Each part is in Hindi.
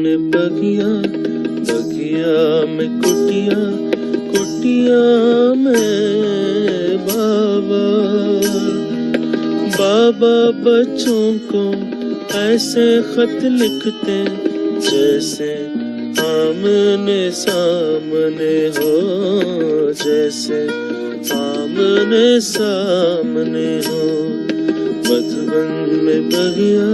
में बगिया, बगिया में कुटिया, कुटिया में बाबा। बाबा बच्चों को ऐसे खत लिखते जैसे आमने सामने हो, जैसे आमने सामने हो। मधुबन में बगिया,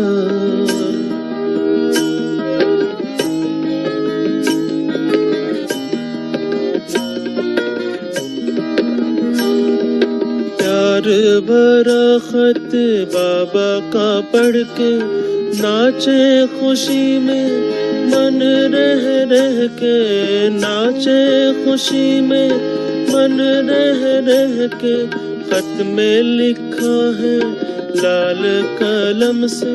प्यार भरा खत बाबा का पढ़ के नाचे खुशी में मन रह रह के, नाचे खुशी में मन रह रह के। खत में लिखा है लाल कलम से,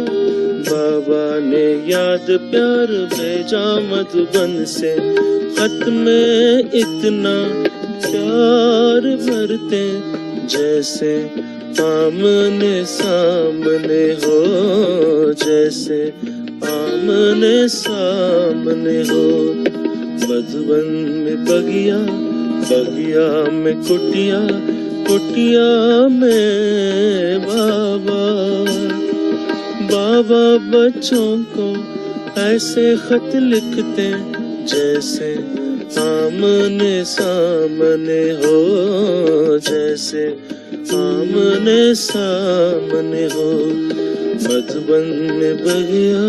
बाबा ने याद प्यार भेजा मधुबन से। खत में इतना प्यार भरते जैसे आमने सामने हो, जैसे आमने सामने हो। मधुबन में बगिया, बगिया में कुटिया, कुटिया में बाबा। बाबा बच्चों को ऐसे खत लिखते जैसे आमने सामने हो, जैसे आमने सामने हो। मधुबन में बगिया,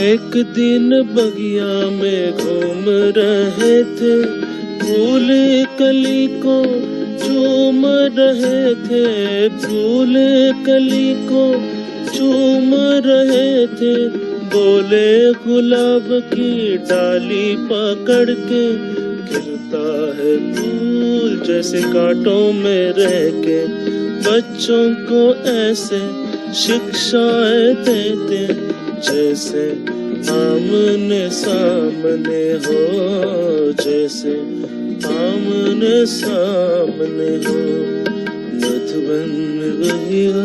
एक दिन बगिया में घूम रहे थे, फूल कली को चूम रहे थे, फूल कली को चूम रहे थे। बोले गुलाब की डाली पकड़ के, गिरता है फूल जैसे कांटों में रह के। बच्चों को ऐसे शिक्षाएं देते जैसे आमने सामने हो, जैसे आमने सामने हो। मधुबन में बगिया,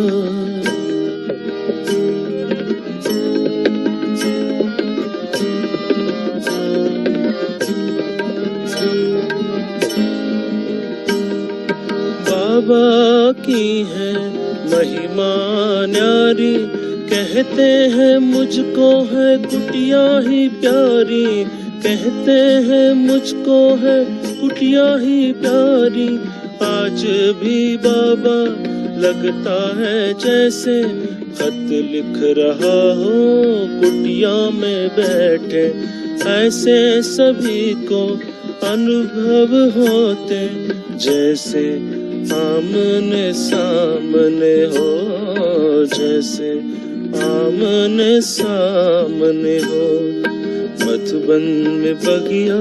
बाबा की है महिमा न्यारी, कहते हैं मुझको है कुटिया ही प्यारी, कहते हैं मुझको है कुटिया ही प्यारी। आज भी बाबा लगता है जैसे खत लिख रहा हो कुटिया में बैठे। ऐसे सभी को अनुभव होते जैसे आमने सामने हो, जैसे आमने सामने हो। मधुबन में बगिया,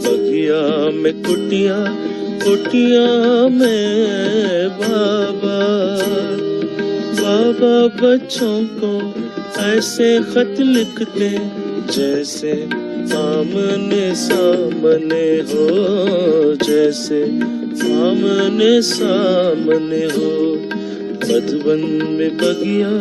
बगिया में कुटिया, कुटिया में बाबा। बाबा बच्चों को ऐसे खत लिखते जैसे आमने सामने हो, जैसे आमने सामने हो। मधुबन में बगिया,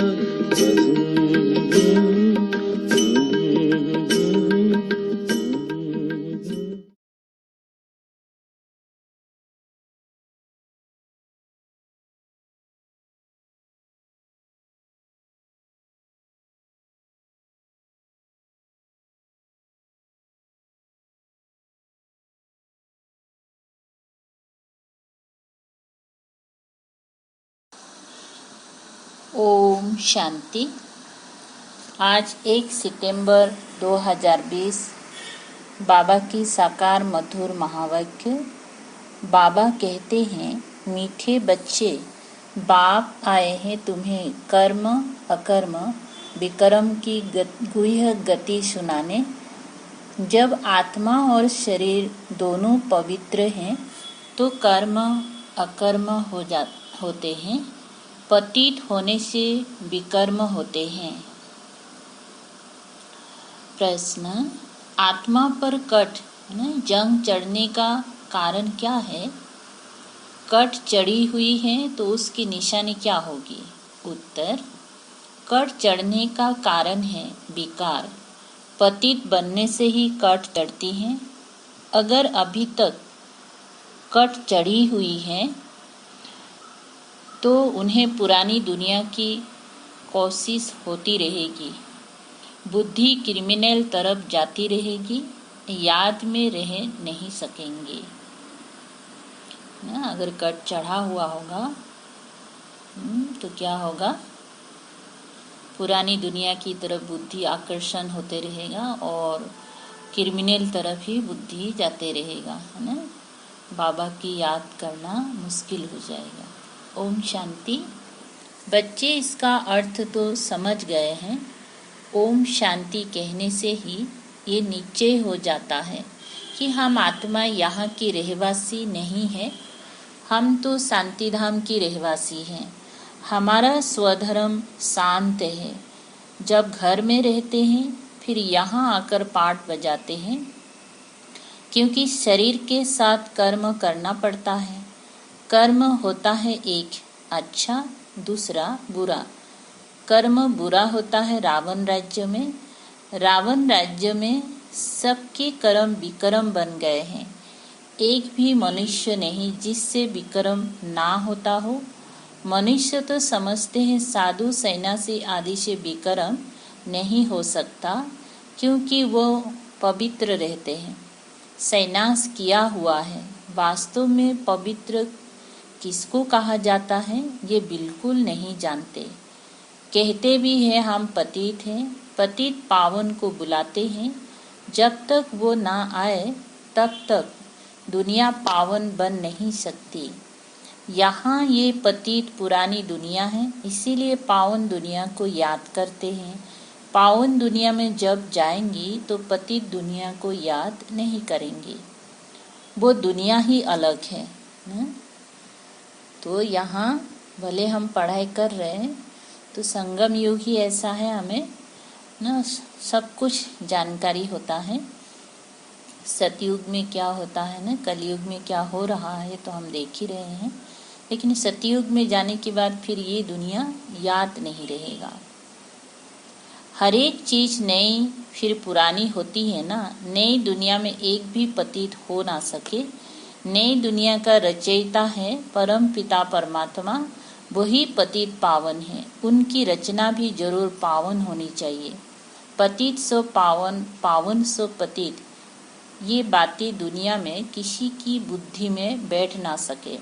ओम शांति। आज 1 सितंबर 2020 बाबा की साकार मधुर महावाक्य। बाबा कहते हैं, मीठे बच्चे, बाप आए हैं तुम्हें कर्म अकर्म विकर्म की गुह्य गति सुनाने। जब आत्मा और शरीर दोनों पवित्र हैं तो कर्म अकर्म होते हैं, पतित होने से विकर्म होते हैं। प्रश्न, आत्मा पर कट जंग चढ़ने का कारण क्या है? कट चढ़ी हुई है तो उसकी निशानी क्या होगी? उत्तर, कट चढ़ने का कारण है विकार। पतित बनने से ही कट चढ़ती हैं। अगर अभी तक कट चढ़ी हुई है तो उन्हें पुरानी दुनिया की कोशिश होती रहेगी। बुद्धि क्रिमिनल तरफ जाती रहेगी, याद में रह नहीं सकेंगे ना। अगर कट चढ़ा हुआ होगा तो क्या होगा? पुरानी दुनिया की तरफ बुद्धि आकर्षण होते रहेगा और क्रिमिनल तरफ ही बुद्धि जाते रहेगा, है ना। बाबा की याद करना मुश्किल हो जाएगा। ओम शांति। बच्चे इसका अर्थ तो समझ गए हैं। ओम शांति कहने से ही ये निश्चय हो जाता है कि हम आत्मा यहाँ की रहवासी नहीं है, हम तो शांति धाम की रहवासी हैं। हमारा स्वधर्म शांत है। जब घर में रहते हैं फिर यहाँ आकर पाठ बजाते हैं, क्योंकि शरीर के साथ कर्म करना पड़ता है। कर्म होता है एक अच्छा, दूसरा बुरा। कर्म बुरा होता है रावण राज्य में। रावण राज्य में सबके कर्म विकर्म बन गए हैं। एक भी मनुष्य नहीं जिससे विकर्म ना होता हो। मनुष्य तो समझते हैं साधु सन्यासी आदि से विकर्म नहीं हो सकता, क्योंकि वो पवित्र रहते हैं, सन्यास किया हुआ है। वास्तव में पवित्र किसको कहा जाता है ये बिल्कुल नहीं जानते। कहते भी हैं हम पतित हैं। पतित पावन को बुलाते हैं। जब तक वो ना आए तब तक दुनिया पावन बन नहीं सकती। यहाँ ये पतित पुरानी दुनिया है, इसीलिए पावन दुनिया को याद करते हैं। पावन दुनिया में जब जाएंगी तो पतित दुनिया को याद नहीं करेंगे, वो दुनिया ही अलग है न? तो यहाँ भले हम पढ़ाई कर रहे हैं तो संगम युग ही ऐसा है, हमें न सब कुछ जानकारी होता है। सतयुग में क्या होता है न, कलयुग में क्या हो रहा है तो हम देख ही रहे हैं। लेकिन सतयुग में जाने के बाद फिर ये दुनिया याद नहीं रहेगा। हर एक चीज नई फिर पुरानी होती है ना। नई दुनिया में एक भी पतित हो ना सके। नई दुनिया का रचयिता है परम पिता परमात्मा, वही पतित पावन है। उनकी रचना भी जरूर पावन होनी चाहिए। पतित सो पावन, पावन सो पतित, ये बातें दुनिया में किसी की बुद्धि में बैठ ना सके।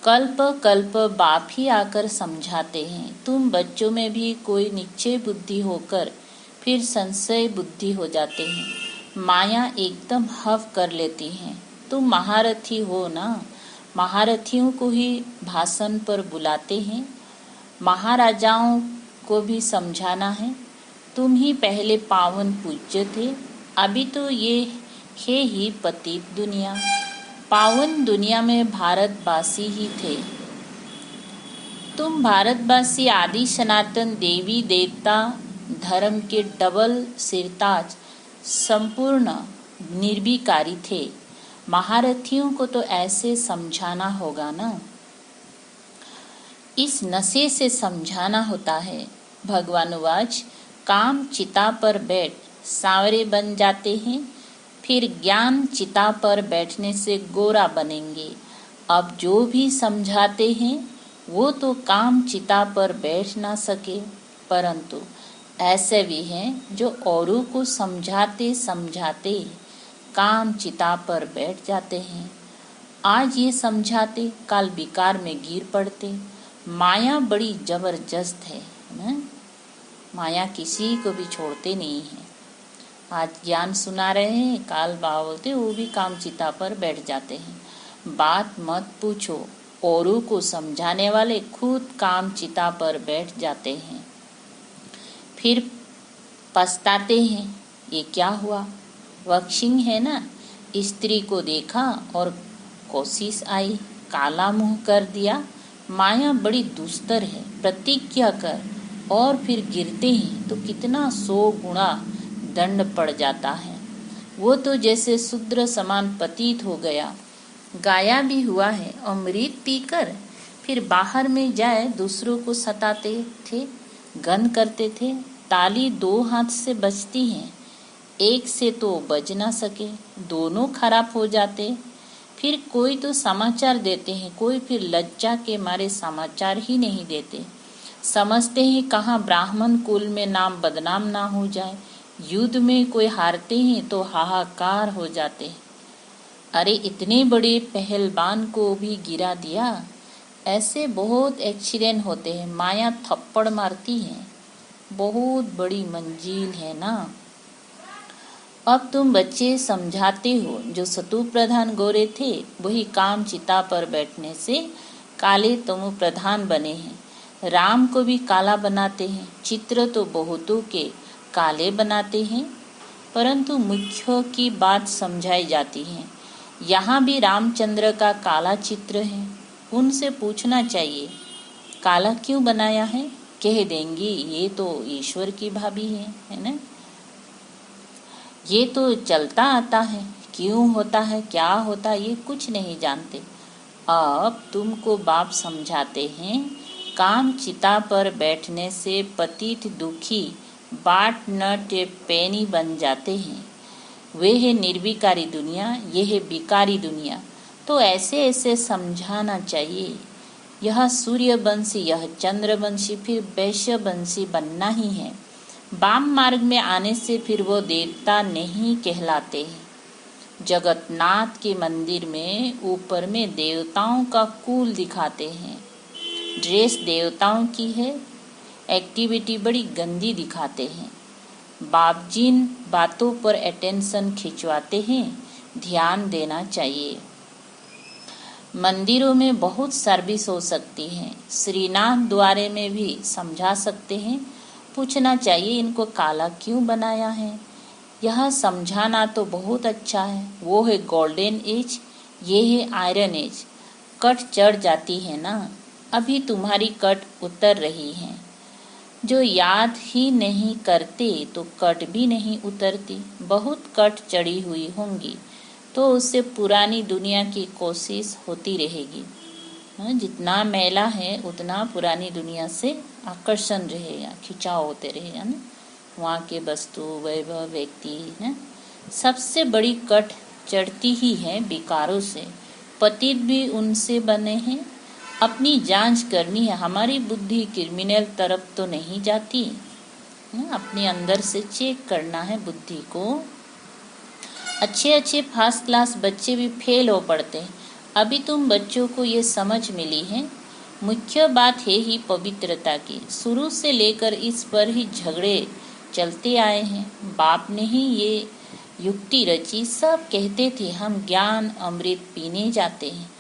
कल्प कल्प बाप ही आकर समझाते हैं। तुम बच्चों में भी कोई निश्चय बुद्धि होकर फिर संशय बुद्धि हो जाते हैं। माया एकदम हव कर लेती है। तुम महारथी हो ना, महारथियों को ही भाषण पर बुलाते हैं। महाराजाओं को भी समझाना है। तुम ही पहले पावन पूज्य थे, अभी तो ये है ही पतित दुनिया। पावन दुनिया में भारतवासी ही थे। तुम भारतवासी आदि सनातन देवी देवता धर्म के डबल सिरताज संपूर्ण निर्विकारी थे। महारथियों को तो ऐसे समझाना होगा ना, इस नशे से समझाना होता है। भगवान वाच, काम चिता पर बैठ सांवरे बन जाते हैं, फिर ज्ञान चिता पर बैठने से गोरा बनेंगे। अब जो भी समझाते हैं वो तो काम चिता पर बैठ ना सके, परंतु ऐसे भी हैं जो औरों को समझाते समझाते काम चिता पर बैठ जाते हैं। आज ये समझाते, कल विकार में गिर पड़ते। माया बड़ी जबरदस्त है ना? माया किसी को भी छोड़ते नहीं है। आज ज्ञान सुना रहे हैं, काल बाबा बोलते वो भी काम चिता पर बैठ जाते हैं। बात मत पूछो, औरों को समझाने वाले खुद काम चिता पर बैठ जाते हैं, फिर पछताते हैं ये क्या हुआ। वक्शिंग है ना, स्त्री को देखा और कोशिश आई, काला मुंह कर दिया। माया बड़ी दुस्तर है। प्रतिज्ञा कर और फिर गिरते हैं तो कितना 100 गुना दंड पड़ जाता है। वो तो जैसे शूद्र समान पतित हो गया। गाया भी हुआ है, अमृत पीकर फिर बाहर में जाए दूसरों को सताते थे, गन करते थे। ताली दो हाथ से बजती है, एक से तो बज ना सके, दोनों खराब हो जाते। फिर कोई तो समाचार देते हैं, कोई फिर लज्जा के मारे समाचार ही नहीं देते। समझते हैं कहाँ ब्राह्मण कुल में नाम बदनाम ना हो जाए। युद्ध में कोई हारते हैं तो हाहाकार हो जाते। अरे इतने बड़े पहलवान को भी गिरा दिया। ऐसे बहुत एक्सीडेंट होते हैं। माया थप्पड़ मारती है, बहुत बड़ी मंजिल है ना। अब तुम बच्चे समझाते हो, जो सतु प्रधान गोरे थे वही काम चिता पर बैठने से काले तमु प्रधान बने हैं। राम को भी काला बनाते हैं, चित्र तो बहुतों के काले बनाते हैं, परंतु मुख्य की बात समझाई जाती है। यहाँ भी रामचंद्र का काला चित्र है। उनसे पूछना चाहिए काला क्यों बनाया है, कह देंगी ये तो ईश्वर की भाभी है ना। ये तो चलता आता है, क्यों होता है क्या होता ये कुछ नहीं जानते। अब तुमको बाप समझाते हैं, काम चिता पर बैठने से पतित दुखी बाट नट पैनी बन जाते हैं। वे है निर्विकारी दुनिया, ये है विकारी दुनिया। तो ऐसे ऐसे समझाना चाहिए। यह सूर्यवंशी, यह चंद्रवंशी, फिर वैश्यवंशी बनना ही है। वाम मार्ग में आने से फिर वो देवता नहीं कहलाते हैं। जगन्नाथ के मंदिर में ऊपर में देवताओं का कुल दिखाते हैं। ड्रेस देवताओं की है, एक्टिविटी बड़ी गंदी दिखाते हैं। बाप जिन बातों पर अटेंशन खिंचवाते हैं, ध्यान देना चाहिए। मंदिरों में बहुत सर्विस हो सकती है। श्रीनाथ द्वारे में भी समझा सकते हैं। पूछना चाहिए इनको काला क्यों बनाया है। यह समझाना तो बहुत अच्छा है। वो है गोल्डन एज, ये है आयरन एज। कट चढ़ जाती है ना, अभी तुम्हारी कट उतर रही है। जो याद ही नहीं करते तो कट भी नहीं उतरती। बहुत कट चढ़ी हुई होंगी तो उससे पुरानी दुनिया की कोशिश होती रहेगी। जितना मैला है उतना पुरानी दुनिया से आकर्षण रहेगा, खिंचाव होते रहेगा ना। वहाँ के वस्तु, वैभव, व्यक्ति है। सबसे बड़ी कट चढ़ती ही है विकारों से। पतित भी उनसे बने हैं। अपनी जांच करनी है, हमारी बुद्धि क्रिमिनल तरफ तो नहीं जाती। अपने अंदर से चेक करना है बुद्धि को। अच्छे अच्छे फर्स्ट क्लास बच्चे भी फेल हो पड़ते हैं। अभी तुम बच्चों को ये समझ मिली है। मुख्य बात है ही पवित्रता की। शुरू से लेकर इस पर ही झगड़े चलते आए हैं। बाप ने ही ये युक्ति रची। सब कहते थे हम ज्ञान अमृत पीने जाते हैं।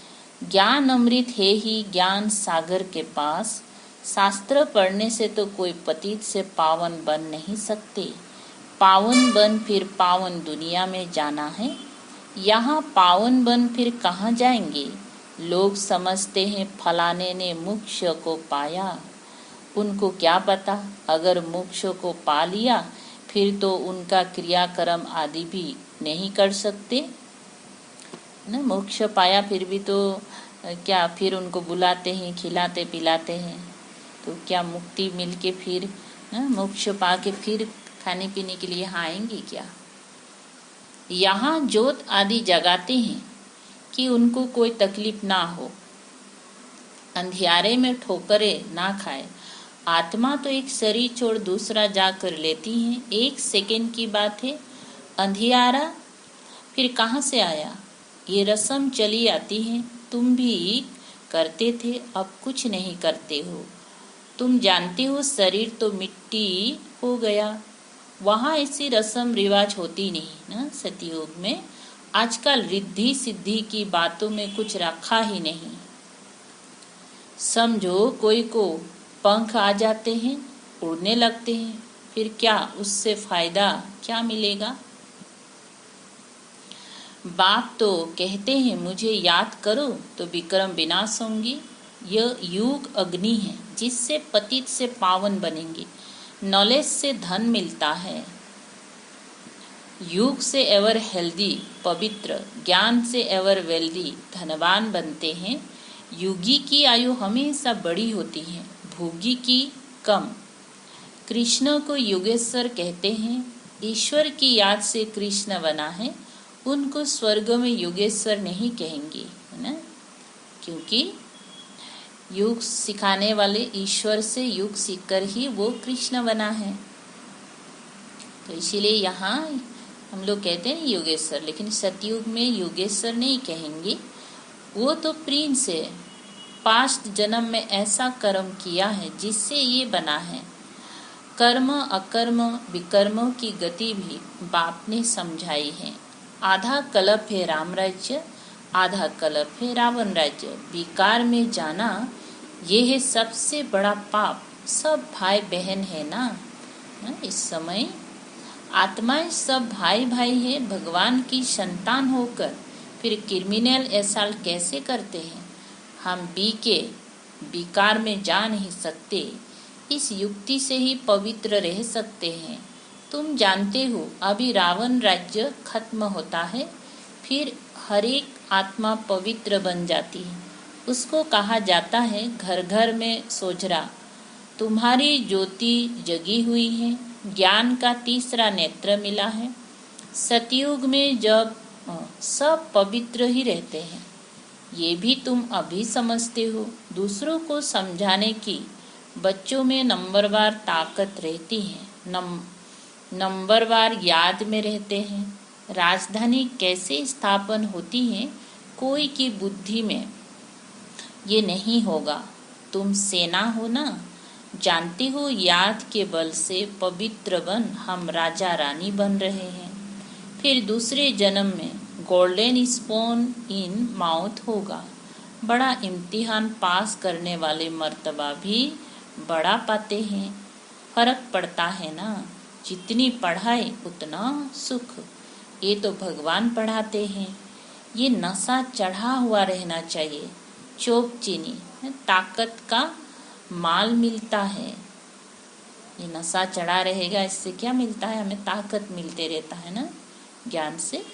ज्ञान अमृत है ही ज्ञान सागर के पास। शास्त्र पढ़ने से तो कोई पतित से पावन बन नहीं सकते। पावन बन फिर पावन दुनिया में जाना है। यहाँ पावन बन फिर कहाँ जाएंगे। लोग समझते हैं फलाने ने मोक्ष को पाया। उनको क्या पता, अगर मोक्ष को पा लिया फिर तो उनका क्रियाकर्म आदि भी नहीं कर सकते ना। मोक्ष पाया फिर भी तो क्या, फिर उनको बुलाते हैं, खिलाते पिलाते हैं, तो क्या मुक्ति मिलके फिर ना मोक्ष पा के फिर खाने पीने के लिए आएंगे क्या। यहाँ जोत आदि जगाते हैं कि उनको कोई तकलीफ ना हो, अंधियारे में ठोकरे ना खाए। आत्मा तो एक शरीर छोड़ दूसरा जाकर लेती है। 1 सेकेंड की बात है। अंधियारा फिर कहाँ से आया। ये रस्म चली आती है। तुम भी करते थे, अब कुछ नहीं करते हो। तुम जानते हो शरीर तो मिट्टी हो गया। वहाँ ऐसी रस्म रिवाज होती नहीं ना। सतयुग में आजकल रिद्धि सिद्धि की बातों में कुछ रखा ही नहीं। समझो कोई को पंख आ जाते हैं, उड़ने लगते हैं, फिर क्या उससे फायदा क्या मिलेगा। बाप तो कहते हैं मुझे याद करो तो विक्रम विनाश होंगी। यह युग अग्नि है जिससे पतित से पावन बनेंगे। नॉलेज से धन मिलता है। युग से एवर हेल्दी, पवित्र, ज्ञान से एवर वेल्दी, धनवान बनते हैं। युगी की आयु हमेशा बड़ी होती है, भोगी की कम। कृष्ण को योगेश्वर कहते हैं। ईश्वर की याद से कृष्ण बना है, उनको स्वर्ग में योगेश्वर नहीं कहेंगे, है ना, क्योंकि युग सिखाने वाले ईश्वर से युग सीखकर ही वो कृष्ण बना है। तो इसीलिए यहाँ हम लोग कहते हैं योगेश्वर, लेकिन सतयुग में योगेश्वर नहीं कहेंगे। वो तो प्रिंस है, पास्ट जन्म में ऐसा कर्म किया है जिससे ये बना है। कर्म अकर्म विकर्मों की गति भी बाप ने समझाई है। आधा कल्प है राम राज्य, आधा कल्प है रावण राज्य। विकार में जाना ये है सबसे बड़ा पाप। सब भाई बहन है ना, इस समय आत्माएं सब भाई भाई है। भगवान की संतान होकर फिर क्रिमिनल ऐसा कैसे करते हैं? हम विकार में जा नहीं सकते। इस युक्ति से ही पवित्र रह सकते हैं। तुम जानते हो अभी रावण राज्य खत्म होता है, फिर हर एक आत्मा पवित्र बन जाती है। उसको कहा जाता है घर घर में सोजरा। तुम्हारी ज्योति जगी हुई है, ज्ञान का तीसरा नेत्र मिला है। सतयुग में जब सब पवित्र ही रहते हैं, ये भी तुम अभी समझते हो। दूसरों को समझाने की बच्चों में नंबरवार ताकत रहती है, नंबरवार याद में रहते हैं। राजधानी कैसे स्थापन होती है, कोई की बुद्धि में ये नहीं होगा। तुम सेना हो ना, जानते हो याद के बल से पवित्र बन हम राजा रानी बन रहे हैं। फिर दूसरे जन्म में गोल्डन स्पून इन माउथ होगा। बड़ा इम्तिहान पास करने वाले मर्तबा भी बड़ा पाते हैं। फर्क पड़ता है ना, जितनी पढ़ाई उतना सुख। ये तो भगवान पढ़ाते हैं। ये नशा चढ़ा हुआ रहना चाहिए। चोक चीनी ताकत का माल मिलता है। ये नशा चढ़ा रहेगा, इससे क्या मिलता है? हमें ताकत मिलते रहता है ना, ज्ञान से।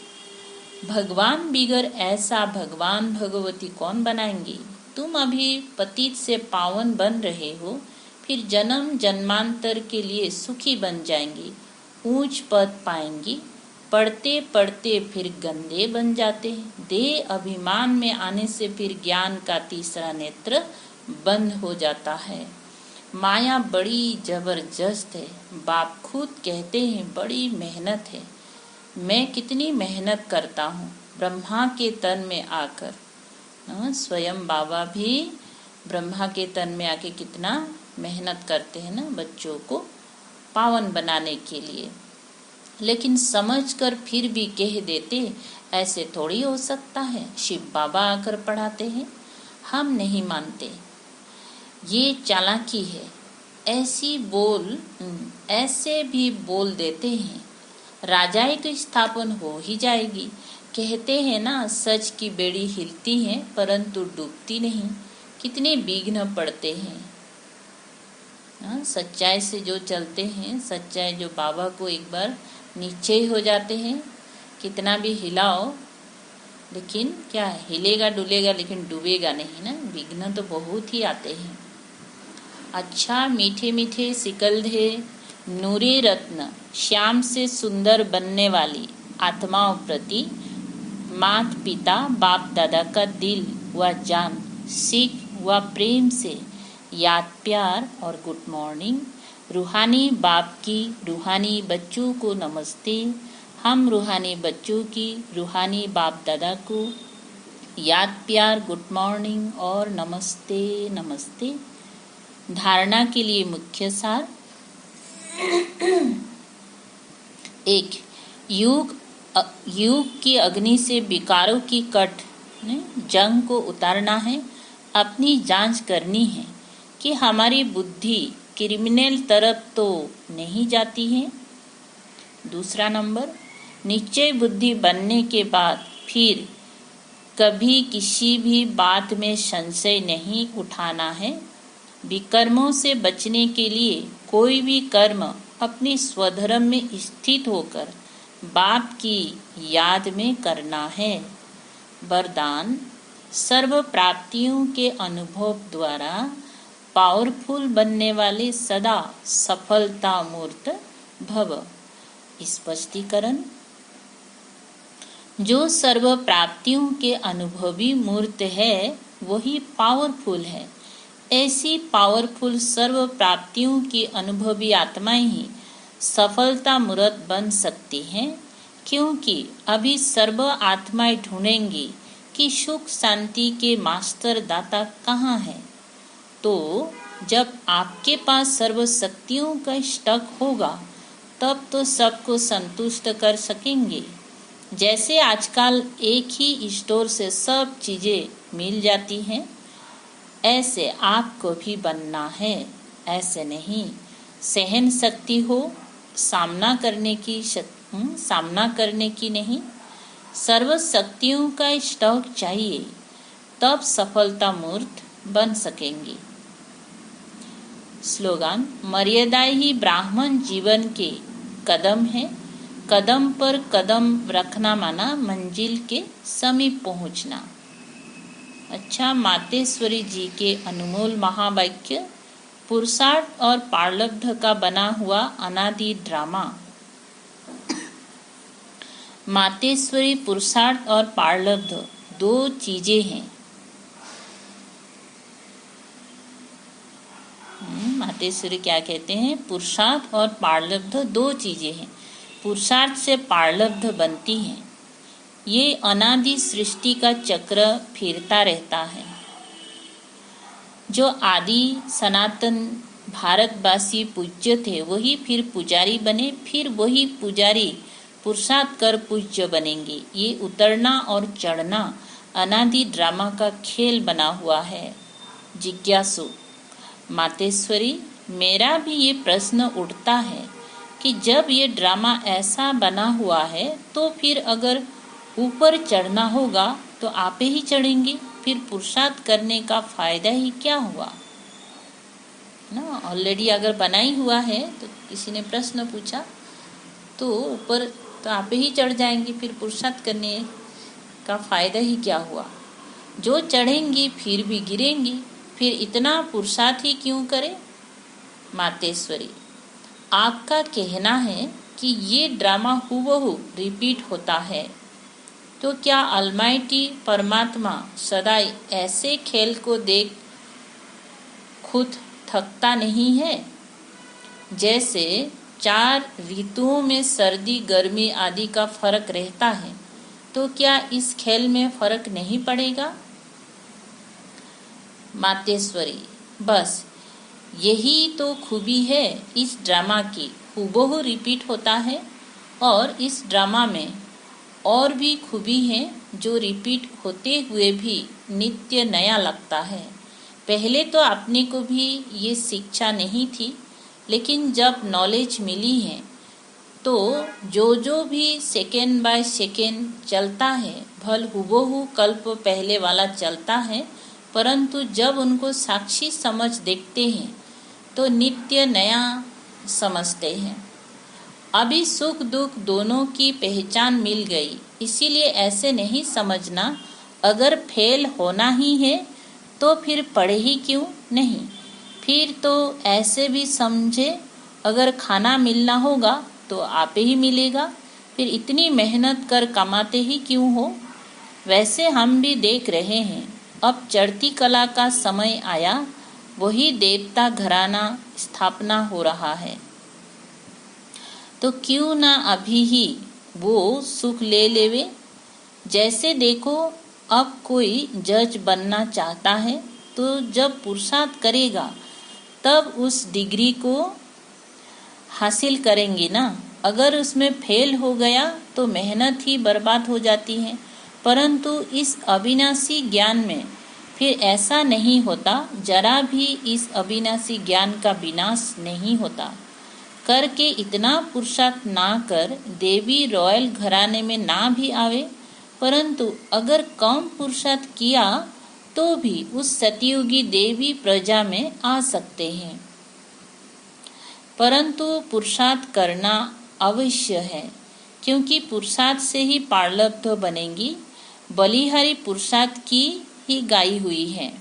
भगवान बिगर ऐसा भगवान भगवती कौन बनाएंगी? तुम अभी पतित से पावन बन रहे हो, फिर जन्म जन्मांतर के लिए सुखी बन जाएंगी, ऊंच पद पाएंगी। पढ़ते पढ़ते फिर गंदे बन जाते हैं। देह अभिमान में आने से फिर ज्ञान का तीसरा नेत्र बंद हो जाता है। माया बड़ी जबरदस्त है। बाप खुद कहते हैं बड़ी मेहनत है। मैं कितनी मेहनत करता हूँ ब्रह्मा के तन में आकर। स्वयं बाबा भी ब्रह्मा के तन में आके कितना मेहनत करते हैं ना, बच्चों को पावन बनाने के लिए। लेकिन समझकर फिर भी कह देते ऐसे थोड़ी हो सकता है। शिव बाबा आकर पढ़ाते हैं, हम नहीं मानते। ये चालाकी है। ऐसे भी बोल देते हैं राजाई तो स्थापन हो ही जाएगी। कहते हैं ना सच की बेड़ी हिलती है परंतु डूबती नहीं। कितने विघ्न पड़ते हैं। सच्चाई से जो चलते हैं, सच्चाई जो बाबा को एक बार नीचे ही हो जाते हैं, कितना भी हिलाओ लेकिन क्या हिलेगा डुलेगा लेकिन डूबेगा नहीं ना। विघ्न तो बहुत ही आते हैं। अच्छा मीठे मीठे सिकलधे नूरे रत्न श्याम से सुंदर बनने वाली आत्माओं प्रति मात पिता बाप दादा का दिल व जान सीख व प्रेम से याद प्यार और गुड मॉर्निंग। रूहानी बाप की रूहानी बच्चों को नमस्ते। हम रूहानी बच्चों की रूहानी बाप दादा को याद प्यार गुड मॉर्निंग और नमस्ते नमस्ते। धारणा के लिए मुख्य सार। 1. युग की अग्नि से विकारों की कट जंग को उतारना है। अपनी जांच करनी है कि हमारी बुद्धि क्रिमिनल तरफ तो नहीं जाती है। दूसरा नंबर, निश्चय बुद्धि बनने के बाद फिर कभी किसी भी बात में संशय नहीं उठाना है। विकर्मों से बचने के लिए कोई भी कर्म अपने स्वधर्म में स्थित होकर बाप की याद में करना है। वरदान, सर्व प्राप्तियों के अनुभव द्वारा पावरफुल बनने वाले सदा सफलता मूर्त भव। स्पष्टीकरण, जो सर्व प्राप्तियों के अनुभवी मूर्त है वही पावरफुल है। ऐसी पावरफुल सर्व प्राप्तियों की अनुभवी आत्माएं ही सफलता मूर्त बन सकती हैं, क्योंकि अभी सर्व आत्माएं ढूंढेंगी कि सुख शांति के मास्टर दाता कहाँ है। तो जब आपके पास सर्व शक्तियों का स्टॉक होगा तब तो सबको संतुष्ट कर सकेंगे। जैसे आजकल एक ही स्टोर से सब चीजें मिल जाती हैं, ऐसे आपको भी बनना है। ऐसे नहीं, सहन शक्ति हो, सामना करने की नहीं, सर्व शक्तियों का स्टॉक चाहिए, तब सफलता मूर्त बन सकेंगे। स्लोगन, मर्यादाएं ही ब्राह्मण जीवन के कदम है। कदम पर कदम रखना माना मंजिल के समीप पहुंचना। अच्छा, मातेश्वरी जी के अनमोल महावाक्य, पुरुषार्थ और प्रारब्ध का बना हुआ अनादि ड्रामा। मातेश्वरी पुरुषार्थ और प्रारब्ध दो चीजें हैं। मातेश्वरी क्या कहते हैं? पुरुषार्थ और प्रारब्ध दो चीजें हैं। पुरुषार्थ से प्रारब्ध बनती हैं। ये अनादि सृष्टि का चक्र फिरता रहता है। जो आदि सनातन भारतवासी पूज्य थे वही फिर पुजारी बने, फिर वही पुजारी पुरुषार्थ कर पूज्य बनेंगे। ये उतरना और चढ़ना अनादि ड्रामा का खेल बना हुआ है। जिज्ञासु, मातेश्वरी, मेरा भी ये प्रश्न उठता है कि जब ये ड्रामा ऐसा बना हुआ है तो फिर अगर ऊपर चढ़ना होगा तो आप ही चढ़ेंगे, फिर पुरुषार्थ करने का फायदा ही क्या हुआ ना। ऑलरेडी अगर बना ही हुआ है तो किसी ने प्रश्न पूछा तो ऊपर तो आप ही चढ़ जाएंगे, फिर पुरुषार्थ करने का फायदा ही क्या हुआ। जो चढ़ेंगी फिर भी गिरेंगी, फिर इतना पुरुषार्थ ही क्यों करें। मातेश्वरी, आपका कहना है कि ये ड्रामा हूबहू रिपीट होता है, तो क्या अलमाइटी परमात्मा सदा ऐसे खेल को देख खुद थकता नहीं है? जैसे 4 ऋतुओं में सर्दी गर्मी आदि का फर्क रहता है, तो क्या इस खेल में फर्क नहीं पड़ेगा। मातेश्वरी, बस यही तो खूबी है इस ड्रामा की, हूबहू रिपीट होता है। और इस ड्रामा में और भी खूबी है जो रिपीट होते हुए भी नित्य नया लगता है। पहले तो अपने को भी ये शिक्षा नहीं थी, लेकिन जब नॉलेज मिली है तो जो भी सेकेंड बाय सेकेंड चलता है भल हूबहू कल्प पहले वाला चलता है, परंतु जब उनको साक्षी समझ देखते हैं तो नित्य नया समझते हैं। अभी सुख दुख दोनों की पहचान मिल गई, इसीलिए ऐसे नहीं समझना अगर फेल होना ही है तो फिर पढ़े ही क्यों नहीं। फिर तो ऐसे भी समझे अगर खाना मिलना होगा तो आप ही मिलेगा, फिर इतनी मेहनत कर कमाते ही क्यों हो। वैसे हम भी देख रहे हैं, अब चढ़ती कला का समय आया, वही देवता घराना स्थापना हो रहा है, तो क्यों ना अभी ही वो सुख ले लेवे। जैसे देखो, अब कोई जज बनना चाहता है तो जब पुरुषार्थ करेगा तब उस डिग्री को हासिल करेंगे ना। अगर उसमें फेल हो गया तो मेहनत ही बर्बाद हो जाती है। परंतु इस अविनाशी ज्ञान में फिर ऐसा नहीं होता, जरा भी इस अविनाशी ज्ञान का विनाश नहीं होता। करके इतना पुरुषार्थ ना कर देवी रॉयल घराने में ना भी आवे, परंतु अगर कम पुरुषार्थ किया तो भी उस सतयुगी देवी प्रजा में आ सकते हैं। परंतु पुरुषार्थ करना अवश्य है, क्योंकि पुरुषार्थ से ही प्रारब्ध बनेंगी। बलिहारी पुरुषार्थ की ही गाई हुई है।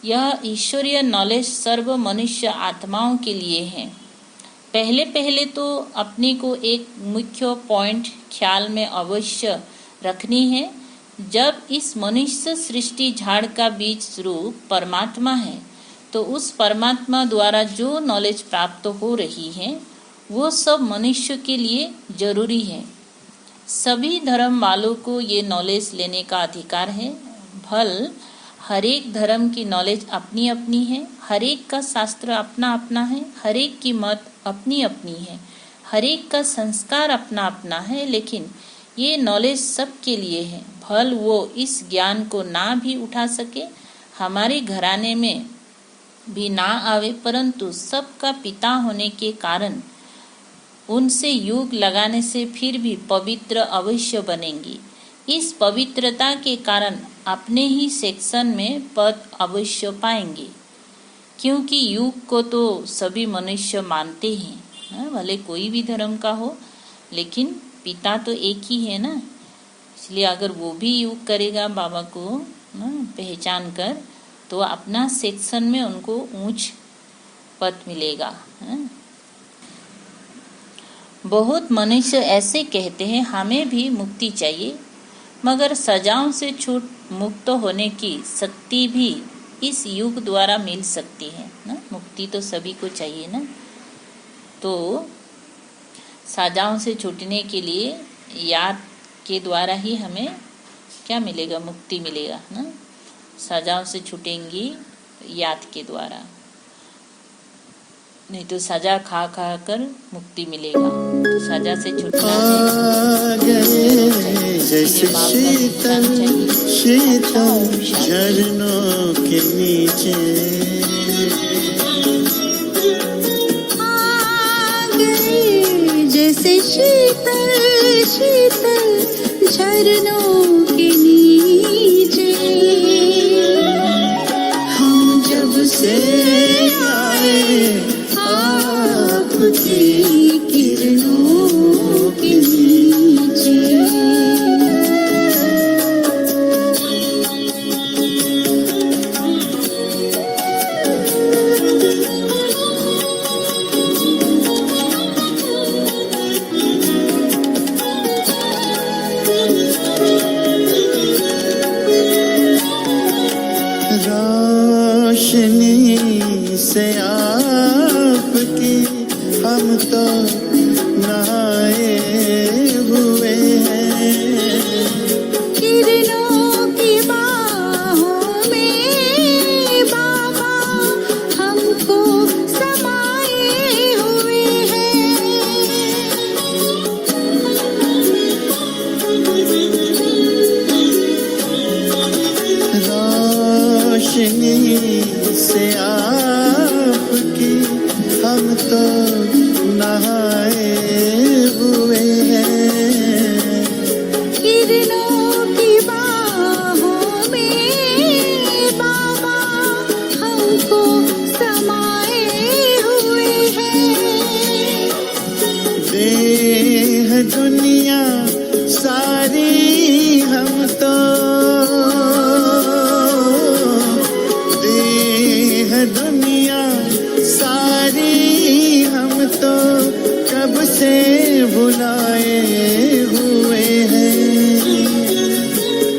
यह ईश्वरीय नॉलेज सर्व मनुष्य आत्माओं के लिए है। पहले तो अपने को एक मुख्य पॉइंट ख्याल में अवश्य रखनी है। जब इस मनुष्य सृष्टि झाड़ का बीज रूप परमात्मा है, तो उस परमात्मा द्वारा जो नॉलेज प्राप्त हो रही है वो सब मनुष्य के लिए जरूरी है। सभी धर्म वालों को ये नॉलेज लेने का अधिकार है। भल हर एक धर्म की नॉलेज अपनी अपनी है, हर एक का शास्त्र अपना अपना है, हर एक की मत अपनी अपनी है, हर एक का संस्कार अपना अपना है, लेकिन ये नॉलेज सबके लिए है। भल वो इस ज्ञान को ना भी उठा सके, हमारे घराने में भी ना आवे, परंतु सबका पिता होने के कारण उनसे युग लगाने से फिर भी पवित्र अवश्य बनेंगी। इस पवित्रता के कारण अपने ही सेक्शन में पद अवश्य पाएंगे, क्योंकि युग को तो सभी मनुष्य मानते हैं, भले कोई भी धर्म का हो, लेकिन पिता तो एक ही है ना। इसलिए अगर वो भी युग करेगा बाबा को पहचान कर, तो अपना सेक्शन में उनको ऊंच पद मिलेगा। बहुत मनुष्य ऐसे कहते हैं हमें भी मुक्ति चाहिए, मगर सजाओं से छूट मुक्त होने की शक्ति भी इस युग द्वारा मिल सकती है ना। मुक्ति तो सभी को चाहिए ना, तो सजाओं से छूटने के लिए याद के द्वारा ही हमें क्या मिलेगा, मुक्ति मिलेगा ना। सजाओं से छूटेंगी याद के द्वारा, नहीं तो सजा खा खा कर मुक्ति मिलेगा। तो सजा से छूटना है, जैसे शीतल शीतल झरनों के नीचे, जैसे शीतल शीतल झरनों के नीचे, हम जब से आए आपकी किरणों के नीचे। रोशनी से आपकी हम तो नहाए हुए हैं, किरणों की बाहों में बाबा हमको समाए हुए हैं। रोशनी से आपकी हम तो नहाए हुए हैं, किरणों की बाहों में बाबा हमको समाए हुए हैं। देह दुनिया सारी हम तो, देह दुनिया सारी हम तो कब से भुलाए हुए हैं,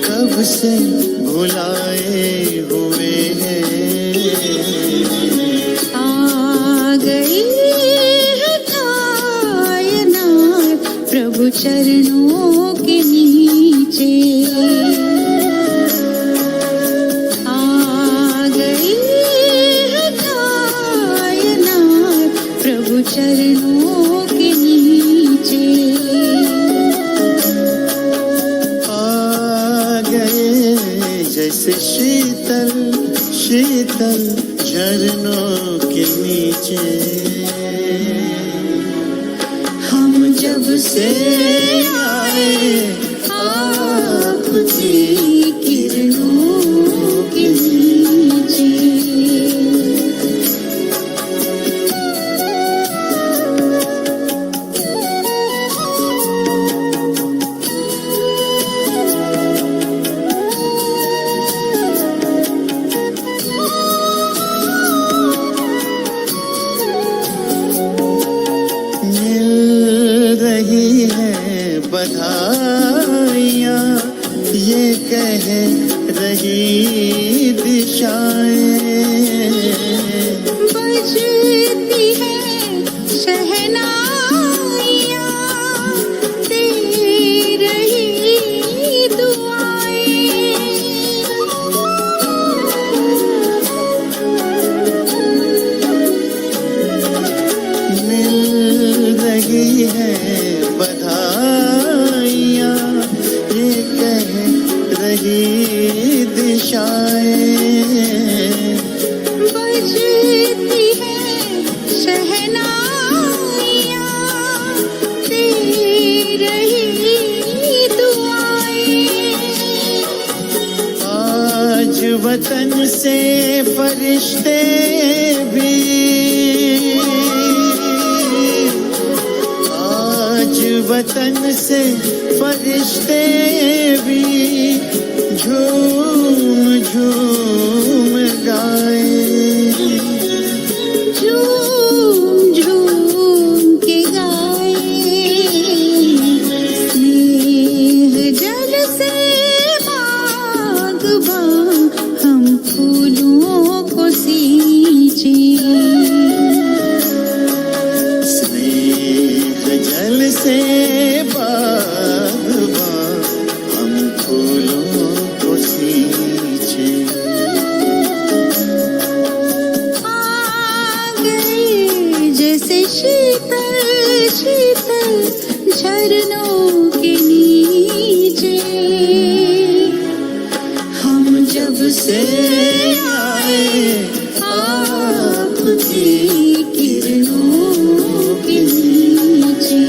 कब से भुलाए हुए हैं। आ गई है कायनात प्रभु चरणों के नीचे, आ गई है कायनात प्रभु चरणों के नीचे। आ गए जैसे शीतल शीतल झरनों के नीचे, हम जब से आए आपकी किरणों के नीचे। शहनाइयाँ दे रही दुआएं। मिल रही है बधाइयाँ, ये कह रही दिशाएं। बजती है शहनाइयाँ दे रही दुआएं। आज वतन से फरिश्ते भी, आज वतन से फरिश्ते भी झूम झूम गाए। झूम झूम के गाए। स्नेह जल से बागबां हम फूलों को सींचे। स्नेह जल से बागबां हम फूलों को सींचे। आ गए जैसे शीतल शीतल झरनों के नीचे। हम जब से आए आपकी किरणों के नीचे।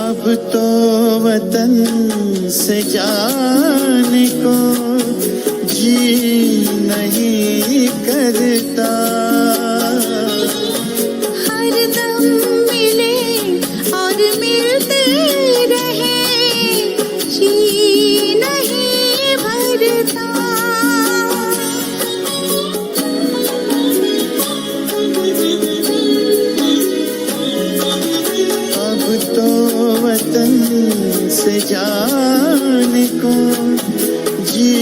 अब तो वतन से जाने को जी नहीं करता। हरदम मिले और मिलते रहे, जी नहीं भरता। अब तो वतन से जाने को जी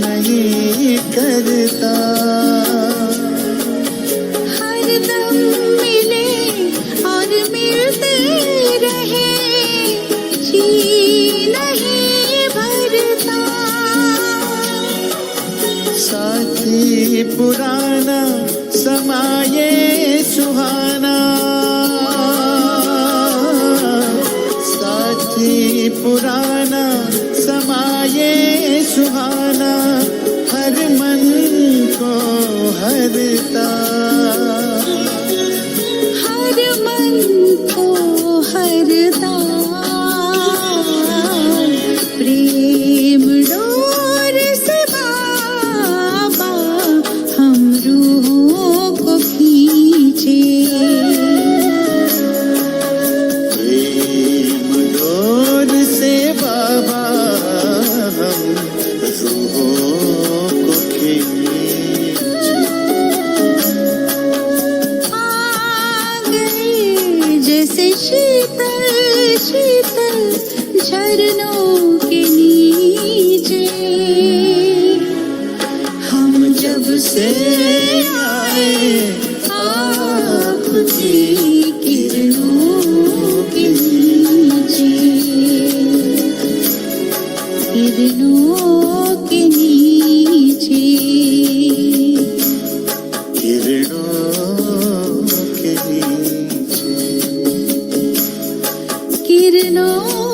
नहीं करता। हरदम मिले और मिलते रहे, जी नहीं भरता। साथी पुराना समाये सुहाना, साथी पुराना समाये सुहाना, हर मन को हरता। हर मन को हरता। प्रेम डोर से बाबा हम रूहों को खींचे। प्रेम डोर से बाबा हम रूहों को खींचे। आ गए जैसे शीतल शीतल झरनों के नीचे। हम जब से आए आपकी किरणों के नीचे। किरणों के नीचे। किरणों के नीचे। किरणों